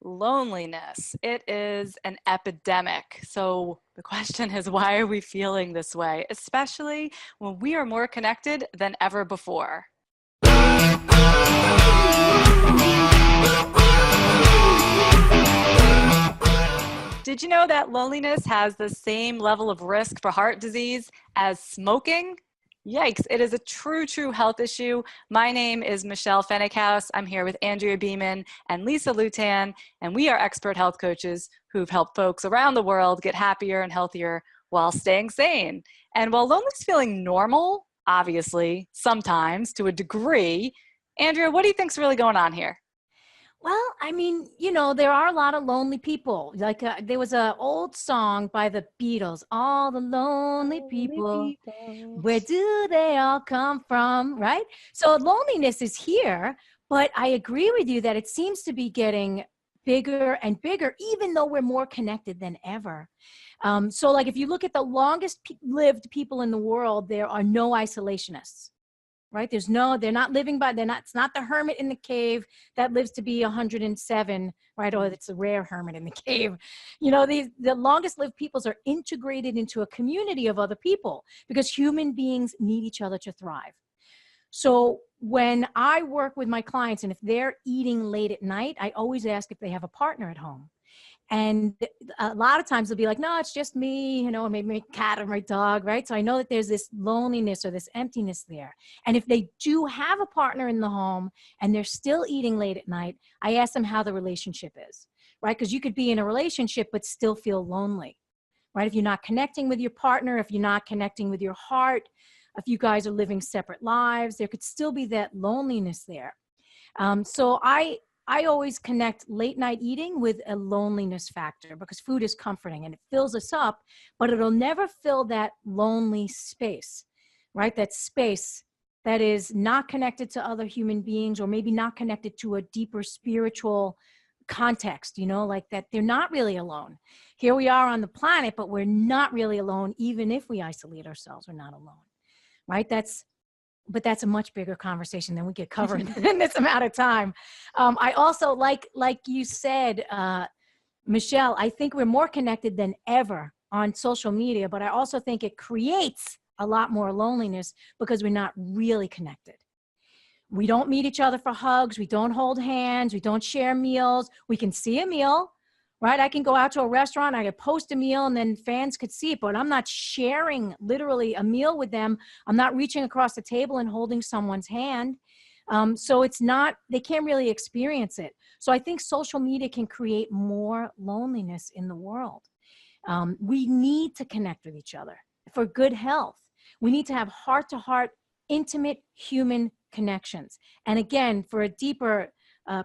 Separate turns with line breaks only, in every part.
Loneliness. It is an epidemic. So the question is, why are we feeling this way, especially when we are more connected than ever before? Did you know that loneliness has the same level of risk for heart disease as smoking? Yikes, it is a true health issue. My name is Michelle Fennickhouse. I'm here with Andrea Beeman and Lisa Lutan, and we are expert health coaches who've helped folks around the world get happier and healthier while staying sane. And while loneliness feeling normal, obviously, sometimes to a degree, Andrea, what do you think's really going on here?
Well, I mean, there are a lot of lonely people. Like there was an old song by the Beatles, All the Lonely
Lonely
People, where
peoples.
do they all come from, right? So loneliness is here, but I agree with you that it seems to be getting bigger and bigger, even though we're more connected than ever. So like if you look at the longest lived people in the world, there are no isolationists. Right? They're not living by, it's not the hermit in the cave that lives to be 107, right? Or it's a rare hermit in the cave. The longest lived peoples are integrated into a community of other people because human beings need each other to thrive. So when I work with my clients and if they're eating late at night, I always ask if they have a partner at home. And a lot of times they'll be like, no, it's just me, or maybe my cat or my dog, right? So I know that there's this loneliness or this emptiness there. And if they do have a partner in the home and they're still eating late at night, I ask them how the relationship is, right? Because you could be in a relationship but still feel lonely, right? If you're not connecting with your partner, if you're not connecting with your heart, if you guys are living separate lives, there could still be that loneliness there. So I always connect late night eating with a loneliness factor because food is comforting and it fills us up, but it'll never fill that lonely space, right? That space that is not connected to other human beings or maybe not connected to a deeper spiritual context, like that they're not really alone. Here we are on the planet, but we're not really alone. Even if we isolate ourselves, we're not alone, right? But that's a much bigger conversation than we get covered in this amount of time. I also like you said, Michelle, I think we're more connected than ever on social media, but I also think it creates a lot more loneliness because we're not really connected. We don't meet each other for hugs. We don't hold hands. We don't share meals. We can see a meal, right? I can go out to a restaurant, I could post a meal and then fans could see it, but I'm not sharing literally a meal with them. I'm not reaching across the table and holding someone's hand. So they can't really experience it. So I think social media can create more loneliness in the world. We need to connect with each other for good health. We need to have heart-to-heart, intimate human connections. And again, for a deeper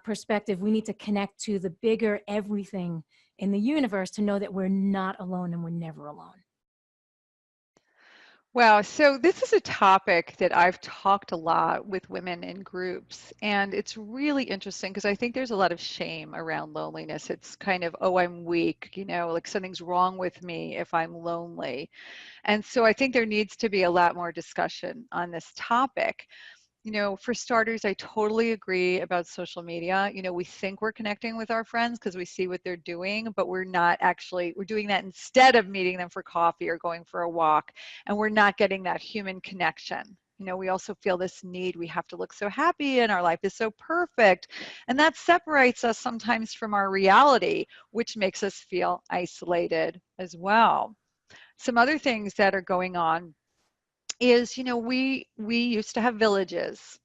perspective, we need to connect to the bigger everything in the universe to know that we're not alone and we're never alone.
Wow, so this is a topic that I've talked a lot with women in groups, and it's really interesting because I think there's a lot of shame around loneliness. It's kind of, oh, I'm weak, like something's wrong with me if I'm lonely. And so I think there needs to be a lot more discussion on this topic. For starters, I totally agree about social media. We think we're connecting with our friends because we see what they're doing, but we're not actually, we're doing that instead of meeting them for coffee or going for a walk, and we're not getting that human connection. We also feel this need, we have to look so happy and our life is so perfect. And that separates us sometimes from our reality, which makes us feel isolated as well. Some other things that are going on is, we used to have villages,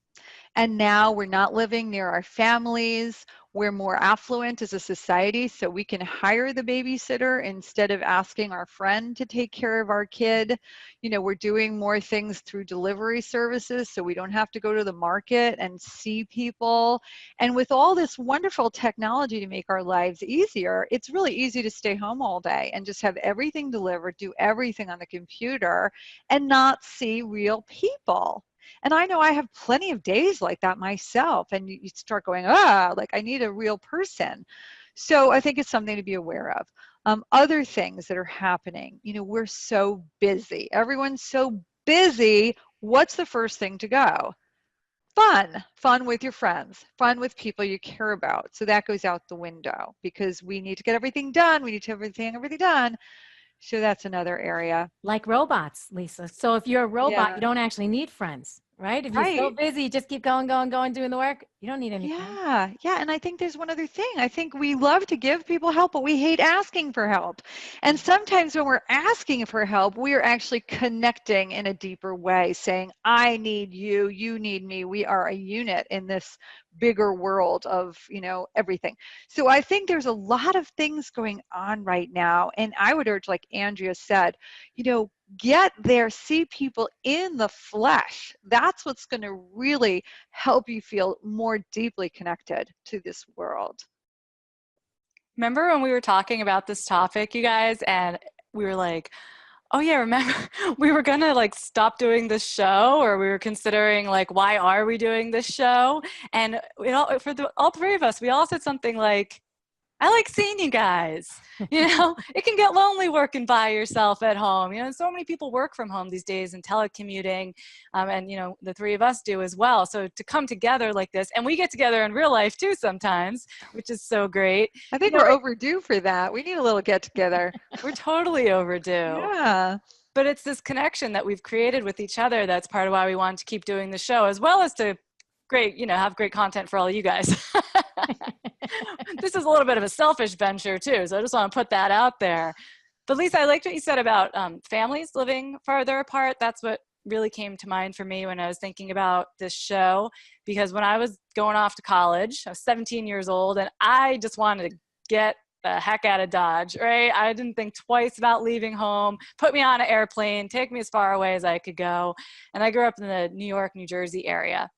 and now we're not living near our families. We're more affluent as a society, so we can hire the babysitter instead of asking our friend to take care of our kid. We're doing more things through delivery services, so we don't have to go to the market and see people. And with all this wonderful technology to make our lives easier, it's really easy to stay home all day and just have everything delivered, do everything on the computer, and not see real people. And I know I have plenty of days like that myself, and you start going, like I need a real person. So I think it's something to be aware of. Other things that are happening, we're so busy. Everyone's so busy. What's the first thing to go? fun with your friends, fun with people you care about. So that goes out the window because we need to get everything done. We need to have everything done. So that's another area.
Like robots, Lisa. So if you're a robot,
Yeah,
you don't actually need friends, right? If you're so
right.
busy, you just keep going, going, going, doing the work, you don't need any friends.
Yeah, yeah. And I think there's one other thing. I think we love to give people help, but we hate asking for help. And sometimes when we're asking for help, we are actually connecting in a deeper way, saying, I need you, you need me. We are a unit in this bigger world of, everything. So I think there's a lot of things going on right now. And I would urge, like Andrea said, get there, see people in the flesh. That's what's going to really help you feel more deeply connected to this world.
Remember when we were talking about this topic, you guys, and we were like, oh yeah, remember we were gonna like stop doing this show, or we were considering like, why are we doing this show? And all three of us, we all said something like, I like seeing you guys. It can get lonely working by yourself at home. So many people work from home these days and telecommuting, and the three of us do as well. So to come together like this, and we get together in real life too sometimes, which is so great.
I think we're overdue for that. We need a little get together.
We're totally overdue.
Yeah.
But it's this connection that we've created with each other that's part of why we want to keep doing the show, as well as to have great content for all you guys. This is a little bit of a selfish venture too, so I just want to put that out there. But Lisa, I liked what you said about families living farther apart. That's what really came to mind for me when I was thinking about this show, because when I was going off to college, I was 17 years old, and I just wanted to get the heck out of Dodge, right? I didn't think twice about leaving home. Put me on an airplane, take me as far away as I could go. And I grew up in the New York, New Jersey area,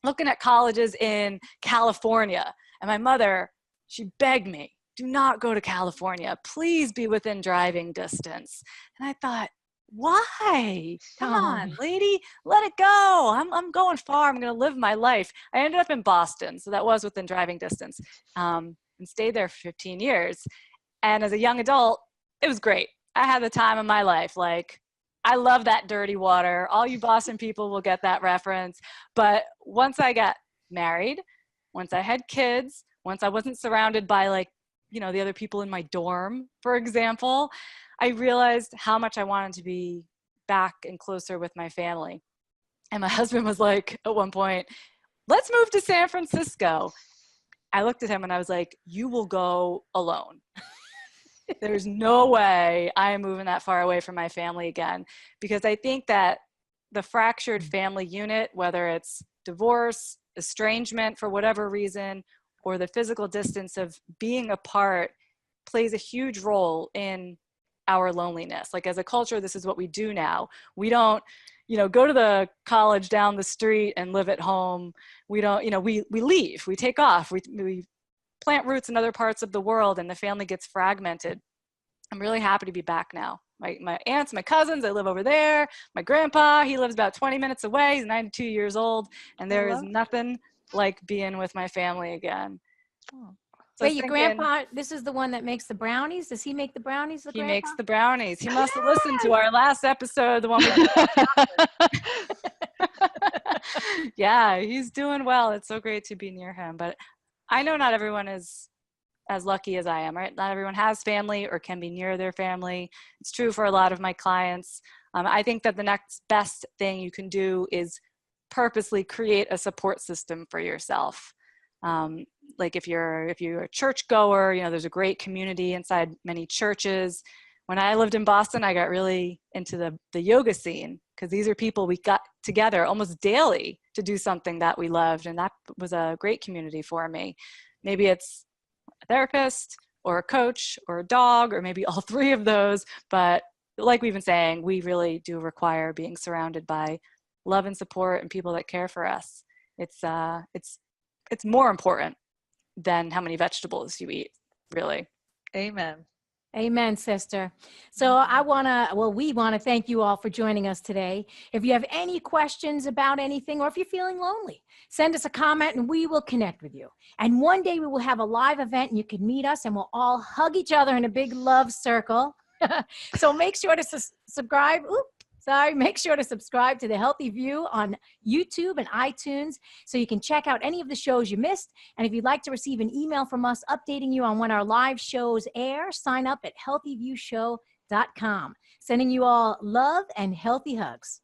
looking at colleges in California. And my mother, she begged me, do not go to California. Please be within driving distance. And I thought, why? Come on, lady, let it go. I'm going far. I'm going to live my life. I ended up in Boston, so that was within driving distance, and stayed there for 15 years. And as a young adult, it was great. I had the time of my life. Like, I love that dirty water. All you Boston people will get that reference. But once I got married, once I had kids, once I wasn't surrounded by the other people in my dorm, for example, I realized how much I wanted to be back and closer with my family. And my husband was like, at one point, let's move to San Francisco. I looked at him and I was like, you will go alone. There's no way I am moving that far away from my family again, because I think that the fractured family unit, whether it's divorce, estrangement for whatever reason, or the physical distance of being apart, plays a huge role in our loneliness. Like, as a culture, this is what we do now. We don't, go to the college down the street and live at home. We don't, we leave, we take off, we plant roots in other parts of the world, and the family gets fragmented. I'm really happy to be back now. My aunts, my cousins, they live over there. My grandpa, he lives about 20 minutes away. He's 92 years old, and there is nothing like being with my family again.
Oh. So wait, your grandpa, this is the one that makes the brownies? Does he make the brownies, the grandpa?
Makes the brownies. He must have listened to our last episode, the one we Yeah, he's doing well. It's so great to be near him. But I know not everyone is as lucky as I am, right? Not everyone has family or can be near their family. It's true for a lot of my clients. I think that the next best thing you can do is purposely create a support system for yourself. Like if you're a churchgoer, there's a great community inside many churches. When I lived in Boston, I got really into the yoga scene, because these are people we got together almost daily to do something that we loved, and that was a great community for me. Maybe it's a therapist or a coach or a dog, or maybe all three of those, but like we've been saying, we really do require being surrounded by love and support and people that care for us. It's more important than how many vegetables you eat, really.
Amen.
Amen, sister. So we want to thank you all for joining us today. If you have any questions about anything, or if you're feeling lonely, send us a comment and we will connect with you. And one day we will have a live event and you can meet us and we'll all hug each other in a big love circle. So make sure to subscribe. Sorry, make sure to subscribe to The Healthy View on YouTube and iTunes so you can check out any of the shows you missed. And if you'd like to receive an email from us updating you on when our live shows air, sign up at healthyviewshow.com. Sending you all love and healthy hugs.